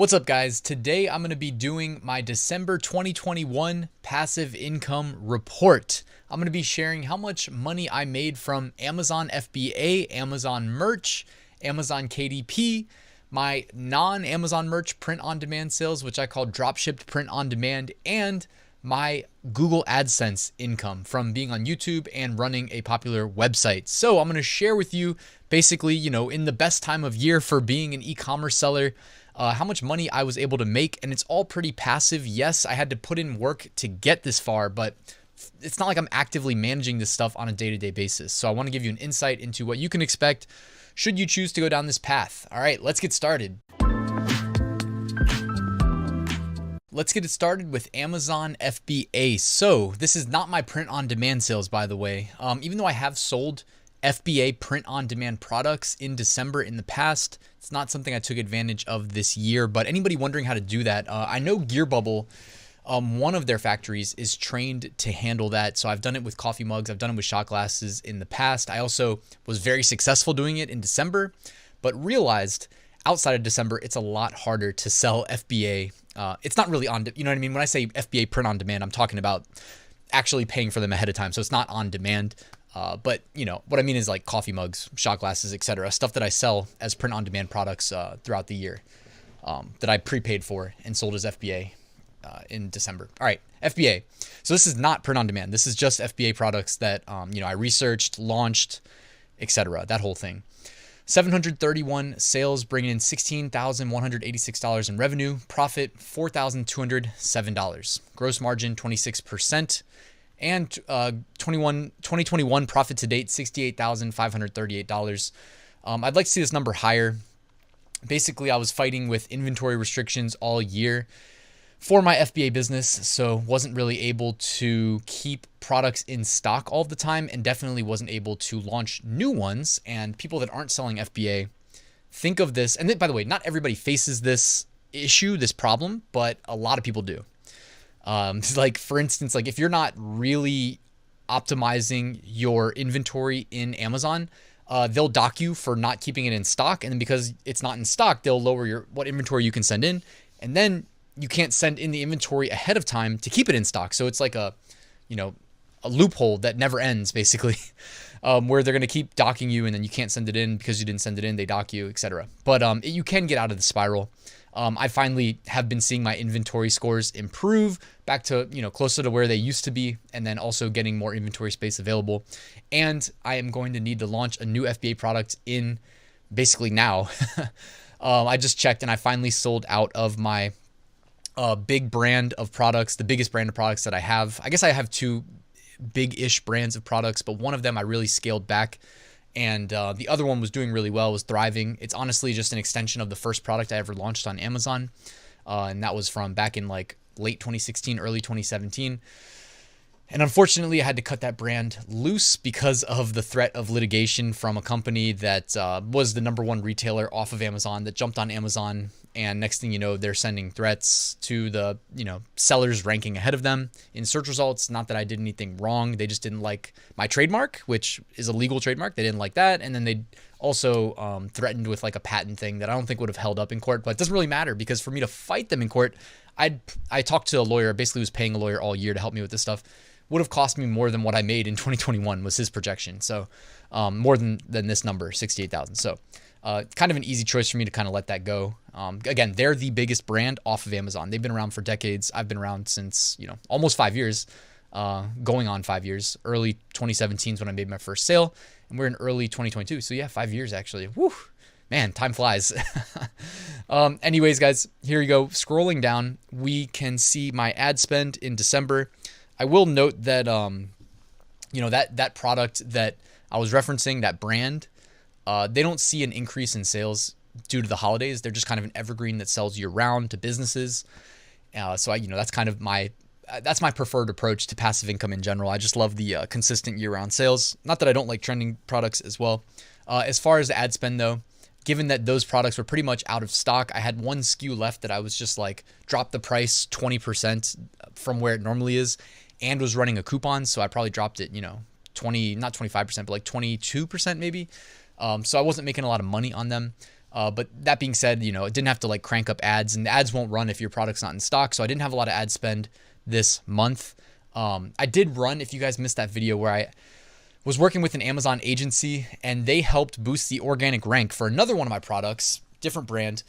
What's up, guys? Today I'm going to be doing my December 2021 passive income report. I'm going to be sharing how much money I made from Amazon FBA, Amazon merch, Amazon KDP, my non-Amazon merch print-on-demand sales, which I call Dropshipped print-on-demand, and my Google AdSense income from being on YouTube and running a popular website. So I'm going to share with you basically, in the best time of year for being an e-commerce seller, how much money I was able to make. And it's all pretty passive. Yes, I had to put in work to get this far, but it's not like I'm actively managing this stuff on a day-to-day basis. So I want to give you an insight into what you can expect should you choose to go down this path. All right, let's get started. Let's get it started with Amazon FBA. So this is not my print-on-demand sales, by the way. Even though I have sold FBA print-on-demand products in December in the past, it's not something I took advantage of this year. But anybody wondering how to do that, I know Gear Bubble, one of their factories, is trained to handle that. So I've done it with coffee mugs. I've done it with shot glasses in the past. I also was very successful doing it in December, but realized outside of December, it's a lot harder to sell FBA. It's not really on, you know what I mean? When I say FBA print on demand, I'm talking about actually paying for them ahead of time. So it's not on demand. But what I mean is like coffee mugs, shot glasses, etc. Stuff that I sell as print on demand products throughout the year that I prepaid for and sold as FBA in December. All right, FBA. So this is not print on demand. This is just FBA products that I researched, launched, etc. That whole thing. 731 sales, bringing in $16,186 in revenue. Profit, $4,207. Gross margin, 26%. And 2021 profit to date, $68,538. I'd like to see this number higher. Basically, I was fighting with inventory restrictions all year for my FBA business, so wasn't really able to keep products in stock all the time, and definitely wasn't able to launch new ones. And people that aren't selling FBA think of this, and then, by the way, not everybody faces this issue, this problem, but a lot of people do. Like for instance, like if you're not really optimizing your inventory in Amazon, they'll dock you for not keeping it in stock, and then because it's not in stock, they'll lower what inventory you can send in, and then you can't send in the inventory ahead of time to keep it in stock. So it's like a loophole that never ends, basically, where they're going to keep docking you, and then you can't send it in because you didn't send it in, they dock you, etc. But you can get out of the spiral. I finally have been seeing my inventory scores improve back to, closer to where they used to be, and then also getting more inventory space available. And I am going to need to launch a new FBA product in basically now. I just checked and I finally sold out of my big brand of products, the biggest brand of products that I have. I guess I have two big-ish brands of products, but one of them I really scaled back, and the other one was doing really well, was thriving. It's honestly just an extension of the first product I ever launched on Amazon, and that was from back in like late 2016, early 2017. And unfortunately, I had to cut that brand loose because of the threat of litigation from a company that was the #1 retailer off of Amazon that jumped on Amazon. And next thing you know, they're sending threats to the, sellers ranking ahead of them in search results. Not that I did anything wrong. They just didn't like my trademark, which is a legal trademark. They didn't like that. And then they also threatened with like a patent thing that I don't think would have held up in court. But it doesn't really matter, because for me to fight them in court, I talked to a lawyer, basically was paying a lawyer all year to help me with this stuff. Would have cost me more than what I made in 2021 was his projection. So more than this number, 68,000. So kind of an easy choice for me to kind of let that go. Again, they're the biggest brand off of Amazon. They've been around for decades. I've been around since, almost 5 years, going on 5 years. Early 2017 is when I made my first sale, and we're in early 2022. So yeah, 5 years actually. Woo, man, time flies. Anyways, guys, here you go. Scrolling down, we can see my ad spend in December. I will note that, that product that I was referencing, that brand, they don't see an increase in sales due to the holidays. They're just kind of an evergreen that sells year round to businesses. So that's kind of that's my preferred approach to passive income in general. I just love the consistent year round sales. Not that I don't like trending products as well. As far as the ad spend though, given that those products were pretty much out of stock, I had one SKU left that I was just like, drop the price 20% from where it normally is, and was running a coupon. So I probably dropped it, 20, not 25%, but like 22% maybe. So I wasn't making a lot of money on them. But that being said, it didn't have to like crank up ads, and the ads won't run if your product's not in stock. So I didn't have a lot of ad spend this month. I did run, if you guys missed that video, where I was working with an Amazon agency and they helped boost the organic rank for another one of my products, different brand,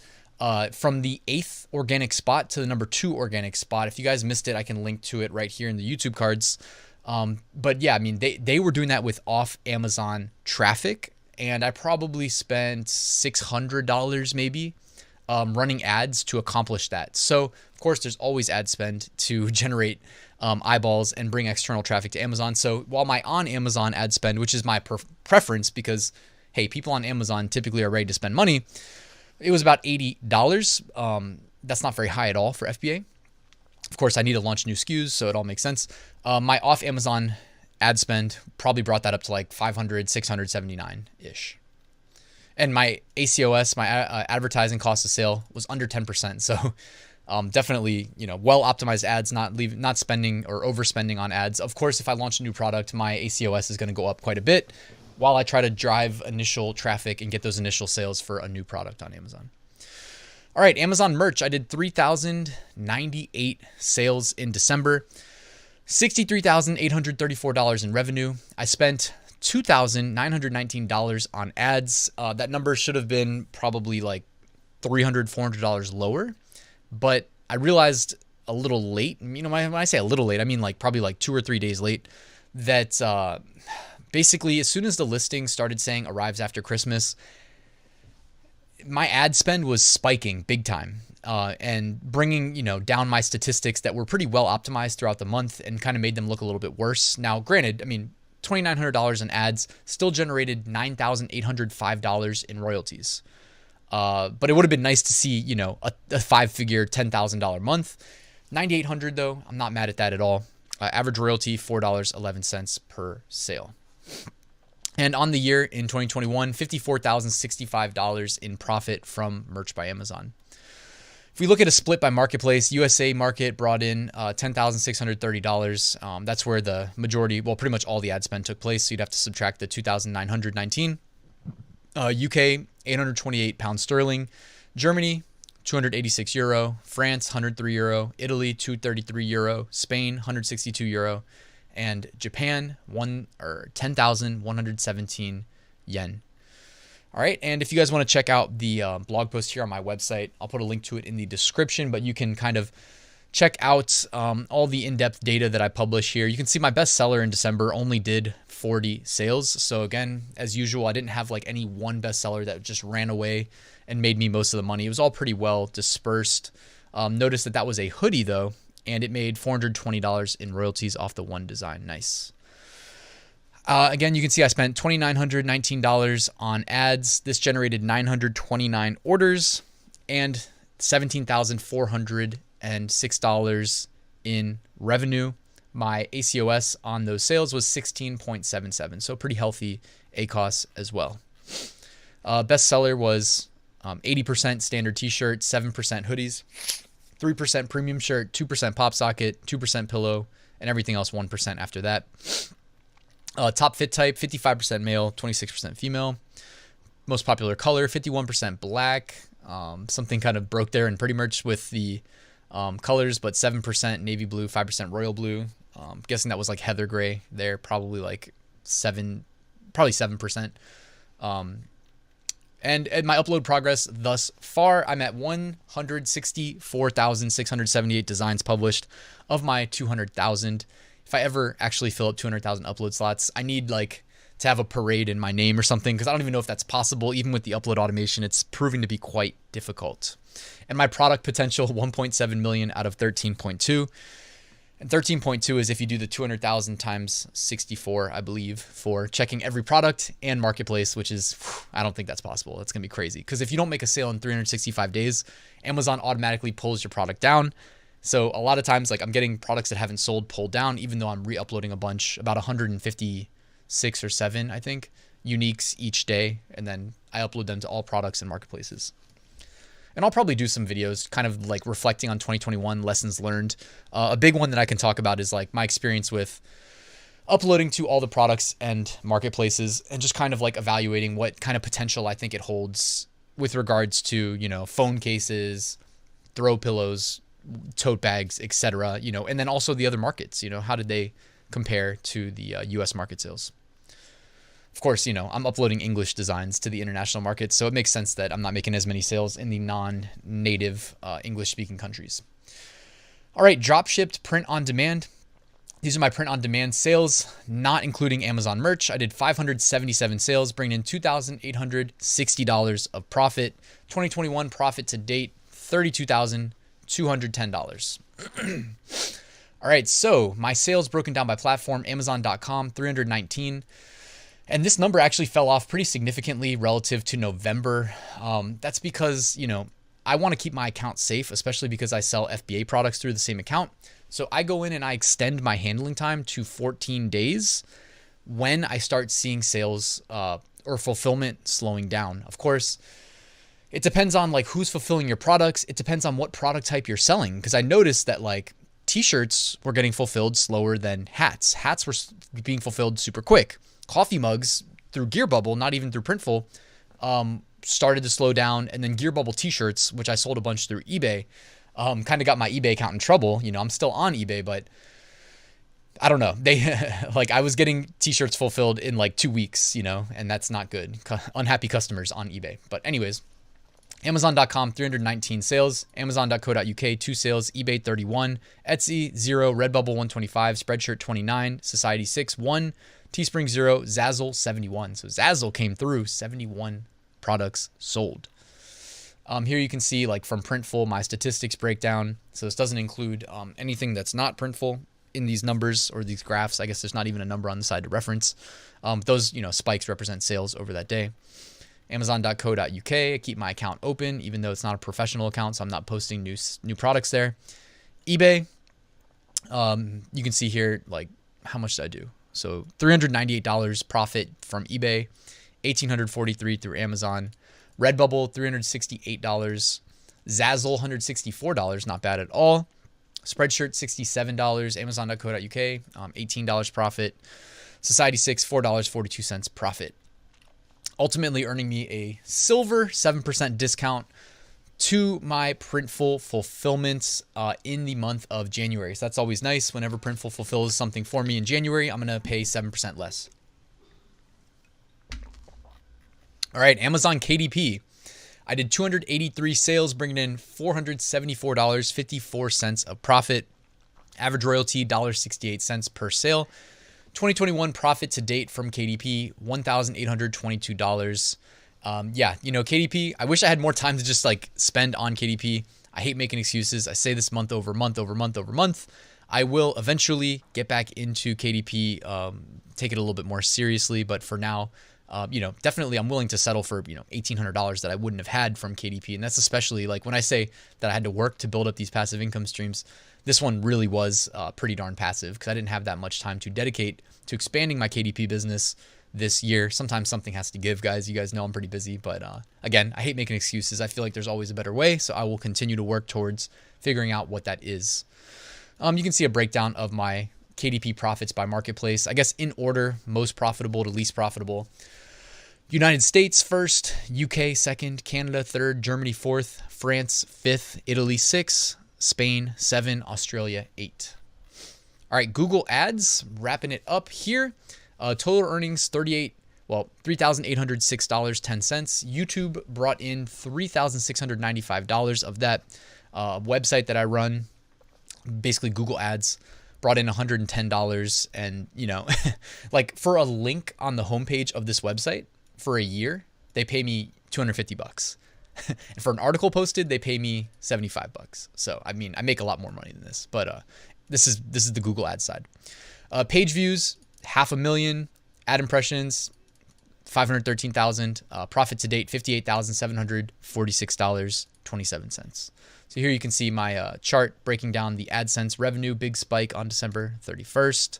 from the 8th organic spot to the number 2 organic spot. If you guys missed it, I can link to it right here in the YouTube cards. But yeah, I mean, they were doing that with off Amazon traffic, and I probably spent $600 maybe running ads to accomplish that. So of course, there's always ad spend to generate eyeballs and bring external traffic to Amazon. So while my on Amazon ad spend, which is my preference because, hey, people on Amazon typically are ready to spend money, it was about $80. That's not very high at all for FBA. Of course, I need to launch new SKUs, so it all makes sense. My off Amazon ad spend probably brought that up to like 500, 679-ish. And my ACOS, my advertising cost of sale, was under 10%. So definitely, well optimized ads, not spending or overspending on ads. Of course, if I launch a new product, my ACOS is going to go up quite a bit while I try to drive initial traffic and get those initial sales for a new product on Amazon. All right, Amazon merch. I did 3,098 sales in December, $63,834 in revenue. I spent $2,919 on ads. That number should have been probably like $300, $400 lower, but I realized a little late, when I say a little late, I mean like probably like 2 or 3 days late, that basically as soon as the listing started saying arrives after Christmas, my ad spend was spiking big time and bringing, down my statistics that were pretty well optimized throughout the month and kind of made them look a little bit worse. Now, granted, I mean, $2,900 in ads still generated $9,805 in royalties. But it would have been nice to see, a 5-figure $10,000 month. $9,800 though, I'm not mad at that at all. Average royalty, $4.11 per sale. And on the year in 2021, $54,065 in profit from merch by Amazon. If we look at a split by marketplace, USA market brought in $10,630. That's where the majority, well, pretty much all the ad spend took place. So you'd have to subtract the 2,919. UK, 828 pounds sterling. Germany, 286 euro. France, 103 euro. Italy, 233 euro. Spain, 162 euro. And Japan, 10,117 yen. All right, and if you guys want to check out the blog post here on my website, I'll put a link to it in the description, but you can kind of check out all the in-depth data that I publish here. You can see my best seller in December only did 40 sales. So again, as usual, I didn't have like any one bestseller that just ran away and made me most of the money. It was all pretty well dispersed. Notice that was a hoodie though, and it made $420 in royalties off the one design. Nice. Again, you can see I spent $2,919 on ads. This generated 929 orders and $17,406 in revenue. My ACOS on those sales was 16.77, so pretty healthy ACOS as well. Bestseller was 80% standard t-shirt, 7% hoodies, 3% premium shirt, 2% pop socket, 2% pillow, and everything else 1% after that. Top fit type, 55% male, 26% female. Most popular color, 51% black. Something kind of broke there in Pretty Merch with the colors, but 7% navy blue, 5% royal blue. Guessing that was like heather gray there, probably like 7%. And at my upload progress thus far, I'm at 164,678 designs published of my 200,000. If I ever actually fill up 200,000 upload slots, I need like to have a parade in my name or something, because I don't even know if that's possible. Even with the upload automation, it's proving to be quite difficult. And my product potential, 1.7 million out of 13.2. And 13.2 is if you do the 200,000 times 64, I believe, for checking every product and marketplace, which is, I don't think that's possible. That's going to be crazy. Because if you don't make a sale in 365 days, Amazon automatically pulls your product down. So a lot of times, like, I'm getting products that haven't sold pulled down, even though I'm re-uploading a bunch, about 156 or 7, I think, uniques each day. And then I upload them to all products and marketplaces. And I'll probably do some videos kind of like reflecting on 2021 lessons learned. A big one that I can talk about is like my experience with uploading to all the products and marketplaces and just kind of like evaluating what kind of potential I think it holds with regards to, phone cases, throw pillows, tote bags, etc., and then also the other markets, how did they compare to the US market sales? Of course, I'm uploading English designs to the international markets, so it makes sense that I'm not making as many sales in the non-native English-speaking countries. All right, dropshipped print on demand. These are my print on demand sales, not including Amazon merch. I did 577 sales, bringing in $2,860 of profit. 2021 profit to date, $32,210. All right, so my sales broken down by platform, Amazon.com, 319. And this number actually fell off pretty significantly relative to November. That's because, I want to keep my account safe, especially because I sell FBA products through the same account. So I go in and I extend my handling time to 14 days when I start seeing sales or fulfillment slowing down. Of course, it depends on like who's fulfilling your products. It depends on what product type you're selling. Because I noticed that like t-shirts were getting fulfilled slower than hats. Hats were being fulfilled super quick. Coffee mugs through Gear Bubble, not even through Printful, started to slow down. And then Gear Bubble t-shirts, which I sold a bunch through eBay, kind of got my eBay account in trouble. I'm still on eBay, but I don't know. They like I was getting t-shirts fulfilled in like 2 weeks, and that's not good. Unhappy customers on eBay. But anyways, Amazon.com, 319 sales, Amazon.co.uk, 2 sales, eBay 31, Etsy 0, Redbubble 125, Spreadshirt 29, Society 6, 1, Teespring 0, Zazzle 71. So Zazzle came through, 71 products sold. Here you can see like from Printful, my statistics breakdown. So this doesn't include anything that's not Printful in these numbers or these graphs. I guess there's not even a number on the side to reference. Those, spikes represent sales over that day. Amazon.co.uk, I keep my account open, even though it's not a professional account, so I'm not posting new products there. eBay, you can see here, like, how much did I do? So $398 profit from eBay, $1,843 through Amazon. Redbubble, $368. Zazzle, $164, not bad at all. Spreadshirt, $67. Amazon.co.uk, $18 profit. Society 6, $4.42 profit. Ultimately earning me a silver 7% discount to my Printful fulfillments in the month of January. So that's always nice. Whenever Printful fulfills something for me in January, I'm going to pay 7% less. All right, Amazon KDP. I did 283 sales, bringing in $474.54 of profit. Average royalty, $1.68 per sale. 2021 profit to date from KDP, $1,822. KDP, I wish I had more time to just like spend on KDP. I hate making excuses. I say this month over month over month over month. I will eventually get back into KDP, take it a little bit more seriously. But for now, definitely I'm willing to settle for, $1,800 that I wouldn't have had from KDP. And that's especially like when I say that I had to work to build up these passive income streams, this one really was pretty darn passive because I didn't have that much time to dedicate to expanding my KDP business this year. Sometimes something has to give, guys. You guys know I'm pretty busy, but again, I hate making excuses. I feel like there's always a better way, so I will continue to work towards figuring out what that is. You can see a breakdown of my KDP profits by marketplace. I guess in order, most profitable to least profitable. United States first, UK second, Canada third, Germany fourth, France fifth, Italy sixth, Spain 7, Australia 8. All right, Google Ads, wrapping it up here. Total earnings $3,806.10. YouTube brought in $3,695 of that. Website that I run, basically Google Ads, brought in $110. And, like for a link on the homepage of this website for a year, they pay me $250. And for an article posted, they pay me $75. So, I mean, I make a lot more money than this, but this is the Google Ads side. Page views, 500,000. Ad impressions, 513,000. Profit to date, $58,746.27. So here you can see my chart breaking down the AdSense revenue, big spike on December 31st.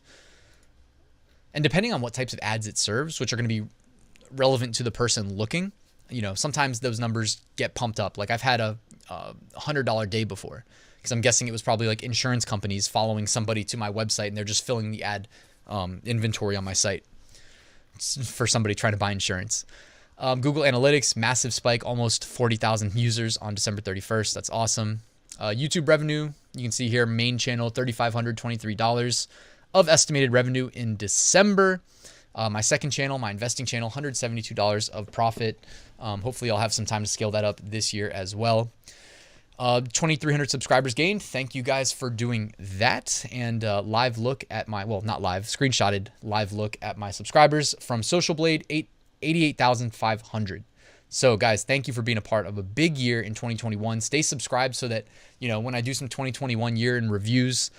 And depending on what types of ads it serves, which are going to be relevant to the person looking, sometimes those numbers get pumped up. Like I've had a $100 day before because I'm guessing it was probably like insurance companies following somebody to my website and they're just filling the ad inventory on my site for somebody trying to buy insurance. Google Analytics, massive spike, almost 40,000 users on December 31st. That's awesome. YouTube revenue, you can see here, main channel, $3,523 of estimated revenue in December. My second channel, my investing channel, $172 of profit. Hopefully I'll have some time to scale that up this year as well. 2,300 subscribers gained. Thank you guys for doing that. And live look at my, well, not live, screenshotted live look at my subscribers from Social Blade, 88,500. So guys, thank you for being a part of a big year in 2021. Stay subscribed so that, you know, when I do some 2021 year in reviews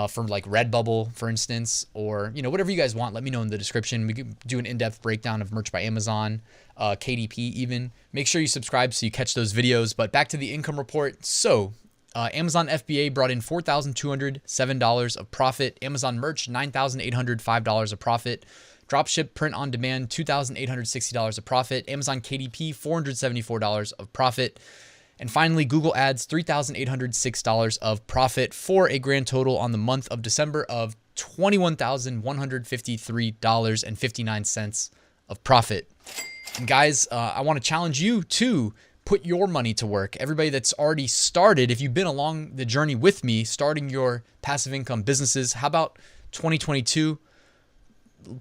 from like Redbubble, for instance, or, you know, whatever you guys want, let me know in the description. We could do an in-depth breakdown of merch by Amazon, KDP even. Make sure you subscribe so you catch those videos. But back to the income report. So Amazon FBA brought in $4,207 of profit. Amazon merch, $9,805 of profit. Dropship print on demand, $2,860 of profit. Amazon KDP, $474 of profit. And finally, Google Ads, $3,806 of profit for a grand total on the month of December of $21,153.59 of profit. And guys, I want to challenge you to put your money to work. Everybody that's already started, if you've been along the journey with me, starting your passive income businesses, how about 2022?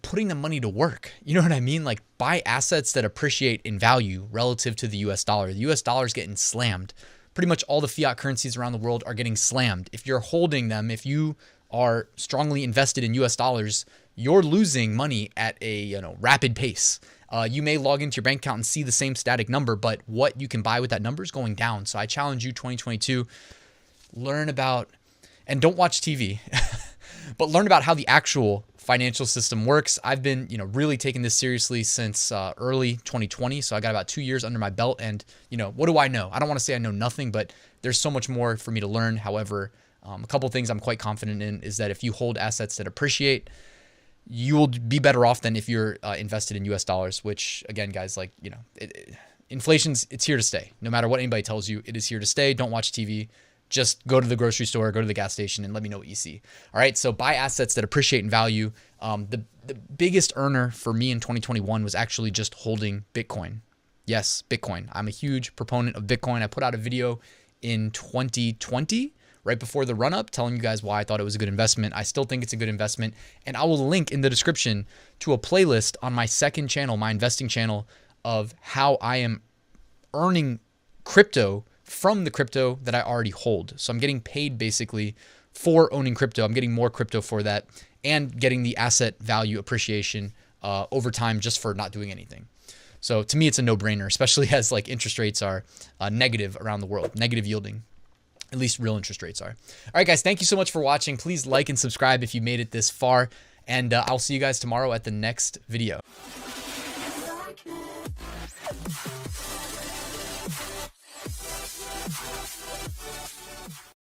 Putting the money to work. You know what I mean? Like buy assets that appreciate in value relative to the US dollar. The US dollar is getting slammed. Pretty much all the fiat currencies around the world are getting slammed. If you're holding them, if you are strongly invested in US dollars, you're losing money at a rapid pace. You may log into your bank account and see the same static number, but what you can buy with that number is going down. So I challenge you 2022, learn about, and don't watch TV, but learn about how the actual financial system works. I've been, really taking this seriously since early 2020. So I got about 2 years under my belt, and what do I know? I don't want to say I know nothing, but there's so much more for me to learn. However, a couple of things I'm quite confident in is that if you hold assets that appreciate, you will be better off than if you're invested in US dollars, which again, guys, inflation's, it's here to stay. No matter what anybody tells you, it is here to stay. Don't watch TV. Just go to the grocery store, go to the gas station, and let me know what you see. All right, so buy assets that appreciate in value. The biggest earner for me in 2021 was actually just holding Bitcoin. Yes, Bitcoin. I'm a huge proponent of Bitcoin. I put out a video in 2020, right before the run-up, telling you guys why I thought it was a good investment. I still think it's a good investment, and I will link in the description to a playlist on my second channel, my investing channel, of how I am earning crypto from the crypto that I already hold. So I'm getting paid basically for owning crypto. I'm getting more crypto for that and getting the asset value appreciation over time just for not doing anything. So to me, it's a no-brainer, especially as interest rates are negative around the world, negative yielding. At least real interest rates are. All right, guys, thank you so much for watching. Please like and subscribe if you made it this far. And I'll see you guys tomorrow at the next video.